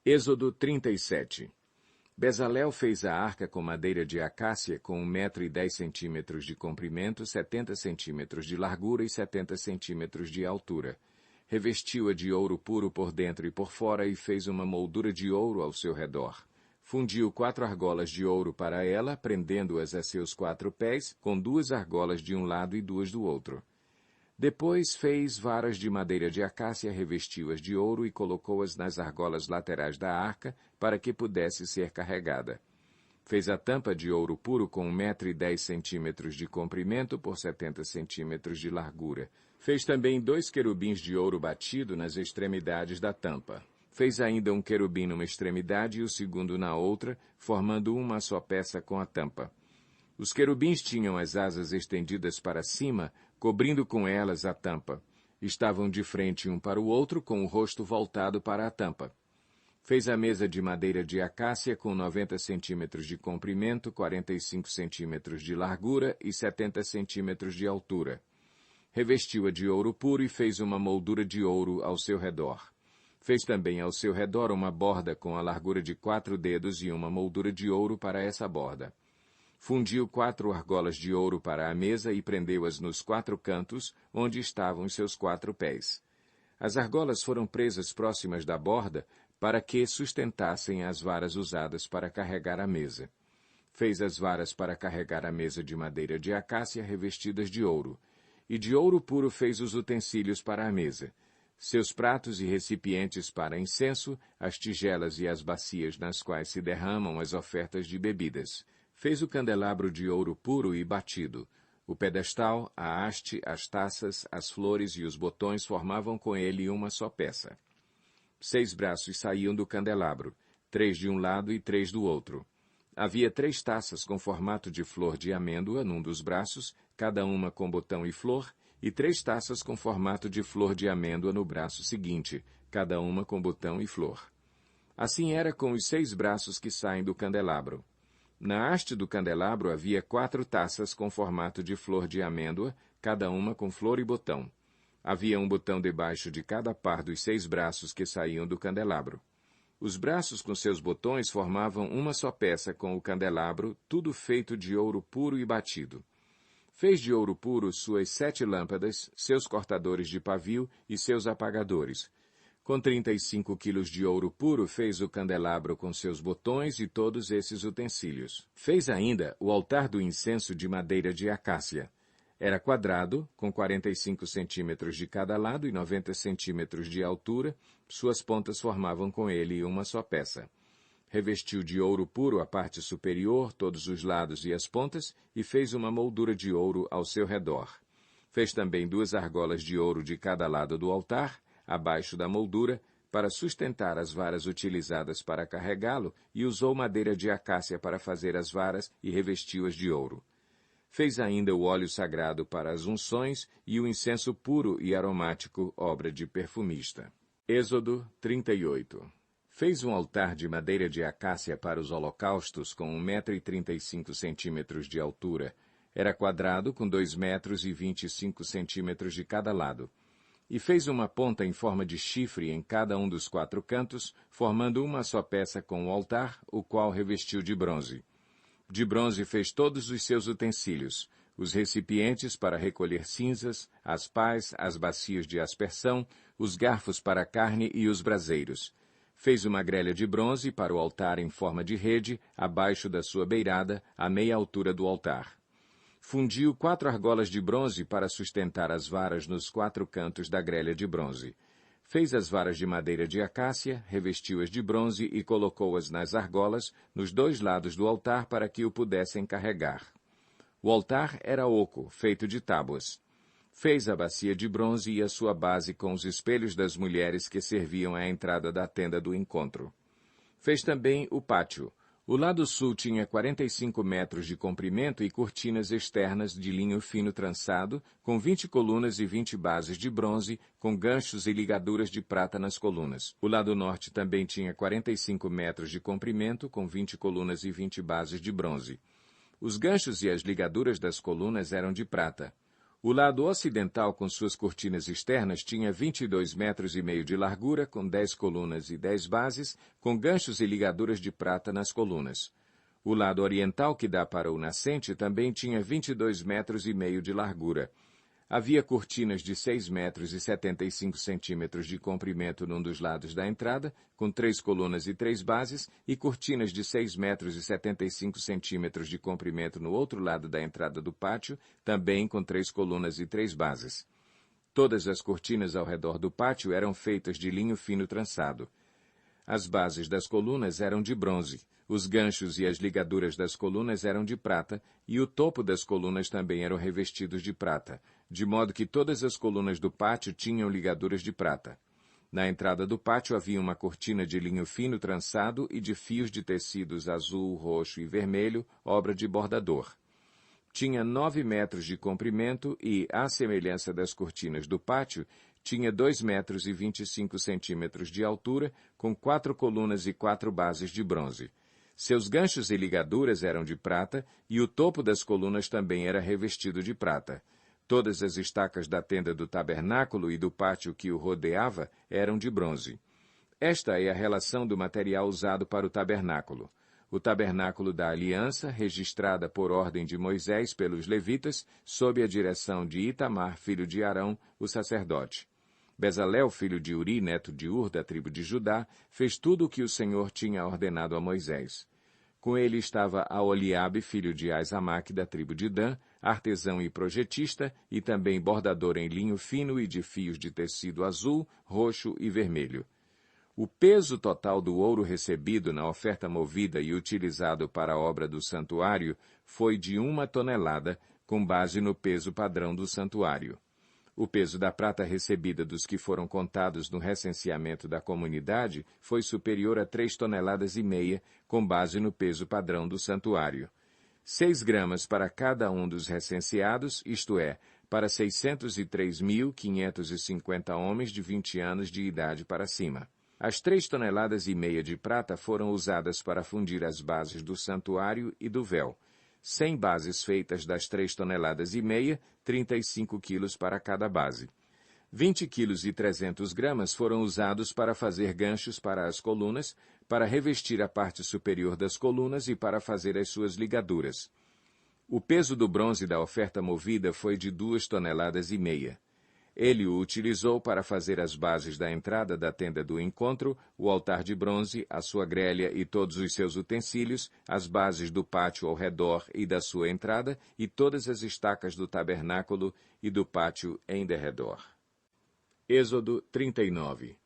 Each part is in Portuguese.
Êxodo 37. Bezalel fez a arca com madeira de acácia com 1,10 m de comprimento, 70 centímetros de largura e 70 centímetros de altura. Revestiu-a de ouro puro por dentro e por fora e fez uma moldura de ouro ao seu redor. Fundiu 4 argolas de ouro para ela, prendendo-as a seus 4 pés, com 2 argolas de um lado e 2 do outro. Depois fez varas de madeira de acácia, revestiu-as de ouro e colocou-as nas argolas laterais da arca, para que pudesse ser carregada. Fez a tampa de ouro puro com 1,10 m de comprimento por 70 centímetros de largura. Fez também 2 querubins de ouro batido nas extremidades da tampa. Fez ainda um querubim numa extremidade e o segundo na outra, formando uma só peça com a tampa. Os querubins tinham as asas estendidas para cima, cobrindo com elas a tampa. Estavam de frente um para o outro, com o rosto voltado para a tampa. Fez a mesa de madeira de acácia com 90 centímetros de comprimento, 45 centímetros de largura e 70 centímetros de altura. Revestiu-a de ouro puro e fez uma moldura de ouro ao seu redor. Fez também ao seu redor uma borda com a largura de 4 dedos e uma moldura de ouro para essa borda. Fundiu 4 argolas de ouro para a mesa e prendeu-as nos 4 cantos, onde estavam os seus 4 pés. As argolas foram presas próximas da borda, para que sustentassem as varas usadas para carregar a mesa. Fez as varas para carregar a mesa de madeira de acácia revestidas de ouro. E de ouro puro fez os utensílios para a mesa. Seus pratos e recipientes para incenso, as tigelas e as bacias nas quais se derramam as ofertas de bebidas. Fez o candelabro de ouro puro e batido. O pedestal, a haste, as taças, as flores e os botões formavam com ele uma só peça. 6 braços saíam do candelabro, 3 de um lado e 3 do outro. Havia 3 taças com formato de flor de amêndoa num dos braços, cada uma com botão e flor, e 3 taças com formato de flor de amêndoa no braço seguinte, cada uma com botão e flor. Assim era com os 6 braços que saem do candelabro. Na haste do candelabro havia 4 taças com formato de flor de amêndoa, cada uma com flor e botão. Havia um botão debaixo de cada par dos 6 braços que saíam do candelabro. Os braços com seus botões formavam uma só peça com o candelabro, tudo feito de ouro puro e batido. Fez de ouro puro suas 7 lâmpadas, seus cortadores de pavio e seus apagadores. Com 35 quilos de ouro puro fez o candelabro com seus botões e todos esses utensílios. Fez ainda o altar do incenso de madeira de acácia. Era quadrado, com 45 centímetros de cada lado e 90 centímetros de altura, suas pontas formavam com ele uma só peça. Revestiu de ouro puro a parte superior, todos os lados e as pontas, e fez uma moldura de ouro ao seu redor. Fez também 2 argolas de ouro de cada lado do altar, abaixo da moldura, para sustentar as varas utilizadas para carregá-lo, e usou madeira de acácia para fazer as varas e revestiu-as de ouro. Fez ainda o óleo sagrado para as unções e o incenso puro e aromático, obra de perfumista. Êxodo 38. Fez um altar de madeira de acácia para os holocaustos com 1,35 m de altura. Era quadrado com 2,25 m de cada lado. E fez uma ponta em forma de chifre em cada um dos 4 cantos, formando uma só peça com o altar, o qual revestiu de bronze. De bronze fez todos os seus utensílios, os recipientes para recolher cinzas, as pás, as bacias de aspersão, os garfos para a carne e os braseiros. Fez uma grelha de bronze para o altar em forma de rede, abaixo da sua beirada, à meia altura do altar. Fundiu 4 argolas de bronze para sustentar as varas nos 4 cantos da grelha de bronze. Fez as varas de madeira de acácia, revestiu-as de bronze e colocou-as nas argolas, nos 2 lados do altar para que o pudessem carregar. O altar era oco, feito de tábuas. Fez a bacia de bronze e a sua base com os espelhos das mulheres que serviam à entrada da tenda do encontro. Fez também o pátio. O lado sul tinha 45 metros de comprimento e cortinas externas de linho fino trançado, com 20 colunas e 20 bases de bronze, com ganchos e ligaduras de prata nas colunas. O lado norte também tinha 45 metros de comprimento, com 20 colunas e 20 bases de bronze. Os ganchos e as ligaduras das colunas eram de prata. O lado ocidental, com suas cortinas externas, tinha 22,5 metros de largura, com 10 colunas e 10 bases, com ganchos e ligaduras de prata nas colunas. O lado oriental, que dá para o nascente, também tinha 22,5 metros de largura. Havia cortinas de 6,75 metros de comprimento num dos lados da entrada, com 3 colunas e 3 bases, e cortinas de 6,75 metros de comprimento no outro lado da entrada do pátio, também com 3 colunas e 3 bases. Todas as cortinas ao redor do pátio eram feitas de linho fino trançado. As bases das colunas eram de bronze, os ganchos e as ligaduras das colunas eram de prata, e o topo das colunas também eram revestidos de prata, de modo que todas as colunas do pátio tinham ligaduras de prata. Na entrada do pátio havia uma cortina de linho fino trançado e de fios de tecidos azul, roxo e vermelho, obra de bordador. Tinha 9 metros de comprimento e, à semelhança das cortinas do pátio, tinha 2,25 metros de altura, com 4 colunas e 4 bases de bronze. Seus ganchos e ligaduras eram de prata, e o topo das colunas também era revestido de prata. Todas as estacas da tenda do tabernáculo e do pátio que o rodeava eram de bronze. Esta é a relação do material usado para o tabernáculo. O tabernáculo da aliança, registrada por ordem de Moisés pelos levitas, sob a direção de Itamar, filho de Arão, o sacerdote. Bezalel, filho de Uri, neto de Ur, da tribo de Judá, fez tudo o que o Senhor tinha ordenado a Moisés. Com ele estava Aholiabe, filho de Aizamaque, da tribo de Dan, artesão e projetista, e também bordador em linho fino e de fios de tecido azul, roxo e vermelho. O peso total do ouro recebido na oferta movida e utilizado para a obra do santuário foi de 1 tonelada, com base no peso padrão do santuário. O peso da prata recebida dos que foram contados no recenseamento da comunidade foi superior a 3,5 toneladas, com base no peso padrão do santuário. 6 gramas para cada um dos recenseados, isto é, para 603.550 homens de 20 anos de idade para cima. As 3,5 toneladas de prata foram usadas para fundir as bases do santuário e do véu. 100 bases feitas das 3,5 toneladas, 35 quilos para cada base. 20 quilos e 300 gramas foram usados para fazer ganchos para as colunas, para revestir a parte superior das colunas e para fazer as suas ligaduras. O peso do bronze da oferta movida foi de 2,5 toneladas. Ele o utilizou para fazer as bases da entrada da tenda do encontro, o altar de bronze, a sua grelha e todos os seus utensílios, as bases do pátio ao redor e da sua entrada, e todas as estacas do tabernáculo e do pátio em derredor. Êxodo 39.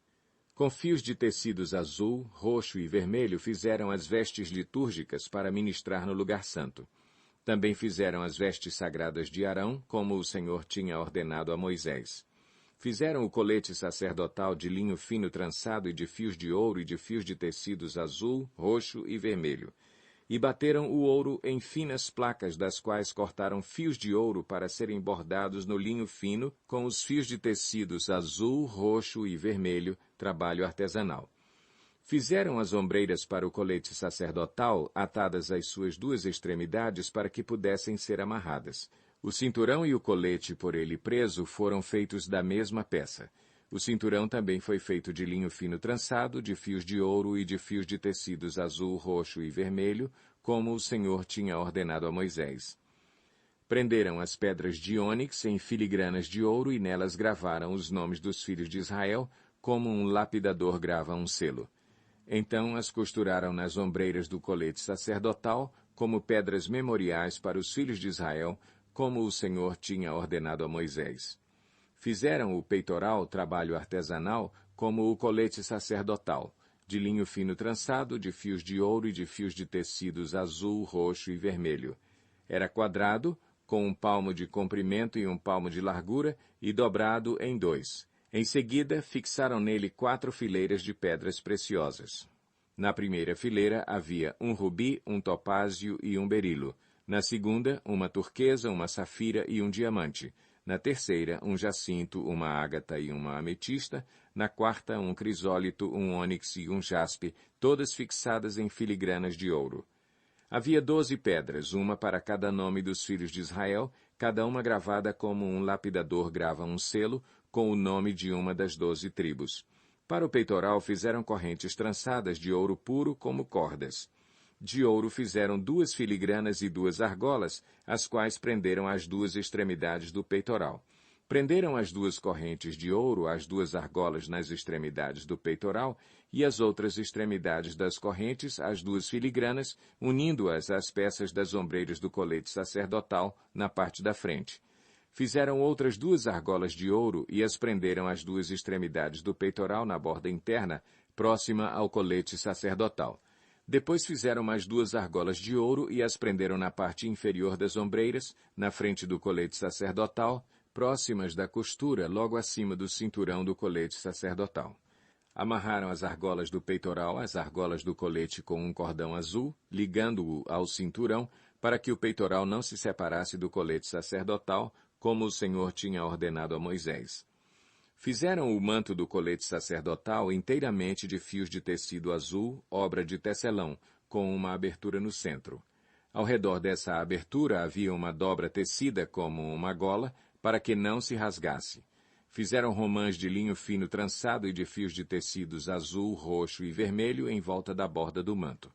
Com fios de tecidos azul, roxo e vermelho fizeram as vestes litúrgicas para ministrar no lugar santo. Também fizeram as vestes sagradas de Arão, como o Senhor tinha ordenado a Moisés. Fizeram o colete sacerdotal de linho fino trançado e de fios de ouro e de fios de tecidos azul, roxo e vermelho. E bateram o ouro em finas placas, das quais cortaram fios de ouro para serem bordados no linho fino com os fios de tecidos azul, roxo e vermelho, trabalho artesanal. Fizeram as ombreiras para o colete sacerdotal, atadas às suas 2 extremidades para que pudessem ser amarradas. O cinturão e o colete por ele preso foram feitos da mesma peça. O cinturão também foi feito de linho fino trançado, de fios de ouro e de fios de tecidos azul, roxo e vermelho, como o Senhor tinha ordenado a Moisés. Prenderam as pedras de ônix em filigranas de ouro e nelas gravaram os nomes dos filhos de Israel, como um lapidador grava um selo. Então as costuraram nas ombreiras do colete sacerdotal, como pedras memoriais para os filhos de Israel, como o Senhor tinha ordenado a Moisés. Fizeram o peitoral, trabalho artesanal, como o colete sacerdotal, de linho fino trançado, de fios de ouro e de fios de tecidos azul, roxo e vermelho. Era quadrado, com 1 palmo de comprimento e 1 palmo de largura, e dobrado em 2. Em seguida, fixaram nele 4 fileiras de pedras preciosas. Na primeira fileira havia um rubi, um topázio e um berilo. Na segunda, uma turquesa, uma safira e um diamante. Na terceira, um jacinto, uma ágata e uma ametista. Na quarta, um crisólito, um ônix e um jaspe, todas fixadas em filigranas de ouro. Havia 12 pedras, uma para cada nome dos filhos de Israel, cada uma gravada como um lapidador grava um selo com o nome de uma das 12 tribos. Para o peitoral fizeram correntes trançadas de ouro puro como cordas. De ouro fizeram 2 filigranas e 2 argolas, as quais prenderam as 2 extremidades do peitoral. Prenderam as 2 correntes de ouro às 2 argolas nas extremidades do peitoral e as outras extremidades das correntes às 2 filigranas, unindo-as às peças das ombreiras do colete sacerdotal na parte da frente. Fizeram outras 2 argolas de ouro e as prenderam às 2 extremidades do peitoral na borda interna, próxima ao colete sacerdotal. Depois fizeram mais 2 argolas de ouro e as prenderam na parte inferior das ombreiras, na frente do colete sacerdotal, próximas da costura, logo acima do cinturão do colete sacerdotal. Amarraram as argolas do peitoral às argolas do colete com um cordão azul, ligando-o ao cinturão, para que o peitoral não se separasse do colete sacerdotal, como o Senhor tinha ordenado a Moisés. Fizeram o manto do colete sacerdotal inteiramente de fios de tecido azul, obra de tecelão, com uma abertura no centro. Ao redor dessa abertura havia uma dobra tecida como uma gola, para que não se rasgasse. Fizeram romãs de linho fino trançado e de fios de tecidos azul, roxo e vermelho em volta da borda do manto.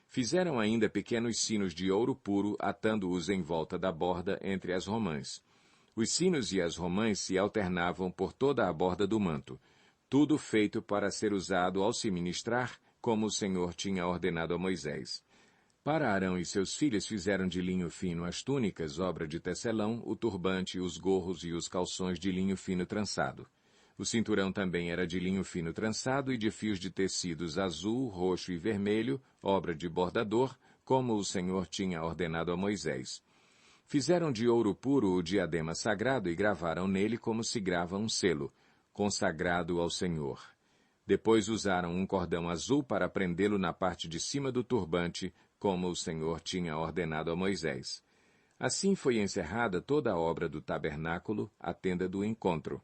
Fizeram ainda pequenos sinos de ouro puro, atando-os em volta da borda entre as romãs. Os sinos e as romãs se alternavam por toda a borda do manto, tudo feito para ser usado ao se ministrar, como o Senhor tinha ordenado a Moisés. Para Arão e seus filhos fizeram de linho fino as túnicas, obra de tecelão, o turbante, os gorros e os calções de linho fino trançado. O cinturão também era de linho fino trançado e de fios de tecidos azul, roxo e vermelho, obra de bordador, como o Senhor tinha ordenado a Moisés. Fizeram de ouro puro o diadema sagrado e gravaram nele como se grava um selo, consagrado ao Senhor. Depois usaram um cordão azul para prendê-lo na parte de cima do turbante, como o Senhor tinha ordenado a Moisés. Assim foi encerrada toda a obra do tabernáculo, a tenda do encontro.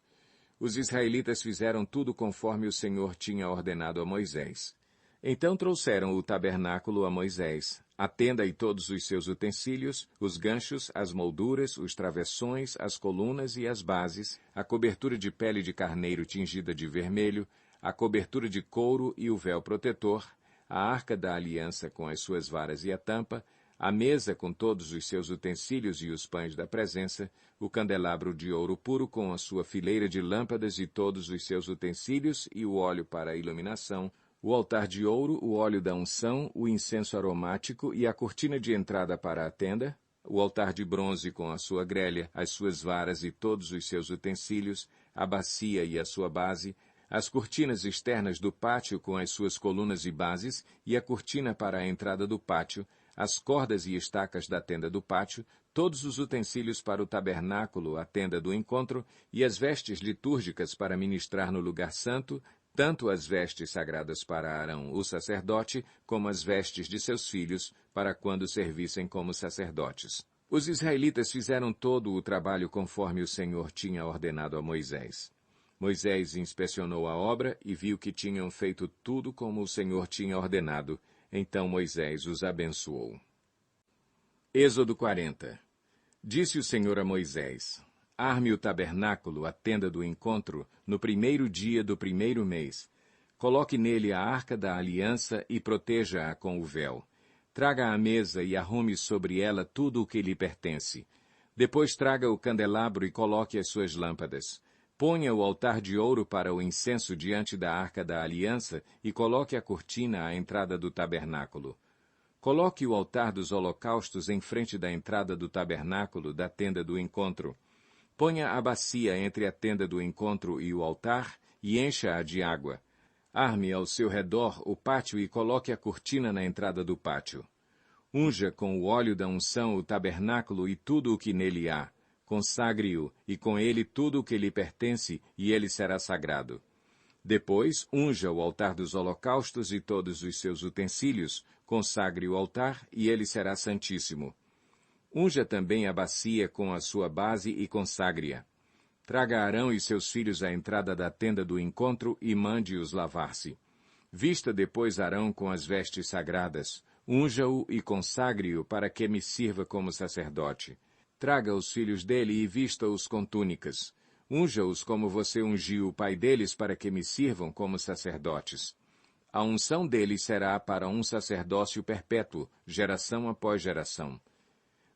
Os israelitas fizeram tudo conforme o Senhor tinha ordenado a Moisés. Então trouxeram o tabernáculo a Moisés, a tenda e todos os seus utensílios, os ganchos, as molduras, os travessões, as colunas e as bases, a cobertura de pele de carneiro tingida de vermelho, a cobertura de couro e o véu protetor, a arca da aliança com as suas varas e a tampa, a mesa com todos os seus utensílios e os pães da presença, o candelabro de ouro puro com a sua fileira de lâmpadas e todos os seus utensílios e o óleo para a iluminação, o altar de ouro, o óleo da unção, o incenso aromático e a cortina de entrada para a tenda, o altar de bronze com a sua grelha, as suas varas e todos os seus utensílios, a bacia e a sua base, as cortinas externas do pátio com as suas colunas e bases e a cortina para a entrada do pátio, as cordas e estacas da tenda do pátio, todos os utensílios para o tabernáculo, a tenda do encontro e as vestes litúrgicas para ministrar no lugar santo, tanto as vestes sagradas para Arão, o sacerdote, como as vestes de seus filhos, para quando servissem como sacerdotes. Os israelitas fizeram todo o trabalho conforme o Senhor tinha ordenado a Moisés. Moisés inspecionou a obra e viu que tinham feito tudo como o Senhor tinha ordenado. Então Moisés os abençoou. Êxodo 40. Disse o Senhor a Moisés: Arme o tabernáculo, a tenda do encontro, no 1º dia do 1º mês. Coloque nele a arca da aliança e proteja-a com o véu. Traga a mesa e arrume sobre ela tudo o que lhe pertence. Depois traga o candelabro e coloque as suas lâmpadas. Ponha o altar de ouro para o incenso diante da arca da aliança e coloque a cortina à entrada do tabernáculo. Coloque o altar dos holocaustos em frente da entrada do tabernáculo da tenda do encontro. Ponha a bacia entre a tenda do encontro e o altar e encha-a de água. Arme ao seu redor o pátio e coloque a cortina na entrada do pátio. Unja com o óleo da unção o tabernáculo e tudo o que nele há. Consagre-o, e com ele tudo o que lhe pertence, e ele será sagrado. Depois, unja o altar dos holocaustos e todos os seus utensílios, consagre o altar, e ele será santíssimo. Unja também a bacia com a sua base e consagre-a. Traga Arão e seus filhos à entrada da tenda do encontro e mande-os lavar-se. Vista depois Arão com as vestes sagradas, unja-o e consagre-o para que me sirva como sacerdote. Traga os filhos dele e vista-os com túnicas. Unja-os como você ungiu o pai deles para que me sirvam como sacerdotes. A unção deles será para um sacerdócio perpétuo, geração após geração.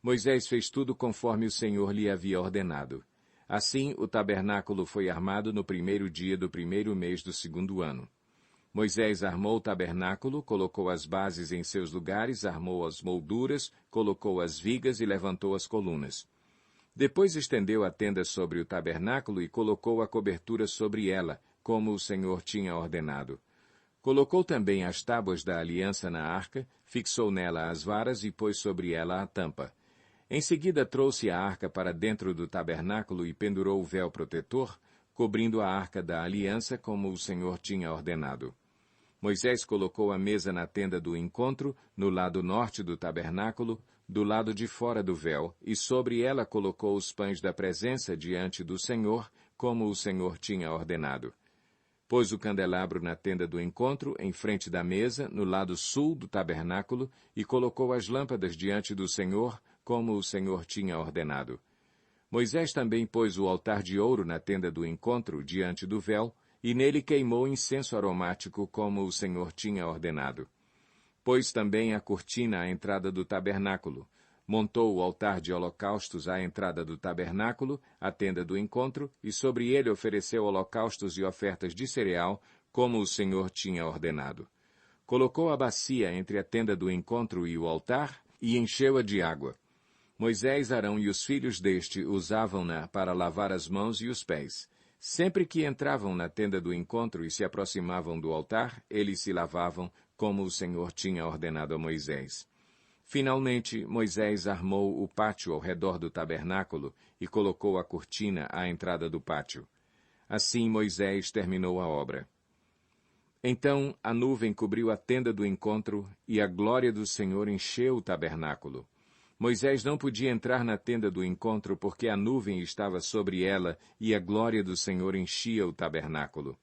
Moisés fez tudo conforme o Senhor lhe havia ordenado. Assim, o tabernáculo foi armado no primeiro dia do primeiro mês do segundo ano. Moisés armou o tabernáculo, colocou as bases em seus lugares, armou as molduras, colocou as vigas e levantou as colunas. Depois estendeu a tenda sobre o tabernáculo e colocou a cobertura sobre ela, como o Senhor tinha ordenado. Colocou também as tábuas da aliança na arca, fixou nela as varas e pôs sobre ela a tampa. Em seguida trouxe a arca para dentro do tabernáculo e pendurou o véu protetor, cobrindo a arca da aliança como o Senhor tinha ordenado. Moisés colocou a mesa na tenda do encontro, no lado norte do tabernáculo, do lado de fora do véu, e sobre ela colocou os pães da presença diante do Senhor, como o Senhor tinha ordenado. Pôs o candelabro na tenda do encontro, em frente da mesa, no lado sul do tabernáculo, e colocou as lâmpadas diante do Senhor, como o Senhor tinha ordenado. Moisés também pôs o altar de ouro na tenda do encontro, diante do véu, e nele queimou incenso aromático, como o Senhor tinha ordenado. Pôs também a cortina à entrada do tabernáculo. Montou o altar de holocaustos à entrada do tabernáculo, a tenda do encontro, e sobre ele ofereceu holocaustos e ofertas de cereal, como o Senhor tinha ordenado. Colocou a bacia entre a tenda do encontro e o altar, e encheu-a de água. Moisés, Arão e os filhos deste usavam-na para lavar as mãos e os pés. Sempre que entravam na tenda do encontro e se aproximavam do altar, eles se lavavam, como o Senhor tinha ordenado a Moisés. Finalmente, Moisés armou o pátio ao redor do tabernáculo e colocou a cortina à entrada do pátio. Assim Moisés terminou a obra. Então a nuvem cobriu a tenda do encontro e a glória do Senhor encheu o tabernáculo. Moisés não podia entrar na tenda do encontro porque a nuvem estava sobre ela e a glória do Senhor enchia o tabernáculo.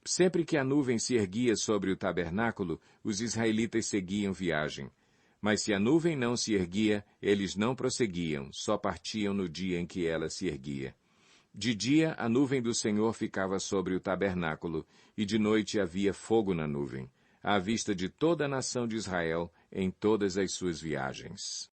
Sempre que a nuvem se erguia sobre o tabernáculo, os israelitas seguiam viagem. Mas se a nuvem não se erguia, eles não prosseguiam, só partiam no dia em que ela se erguia. De dia, a nuvem do Senhor ficava sobre o tabernáculo, e de noite havia fogo na nuvem, à vista de toda a nação de Israel em todas as suas viagens.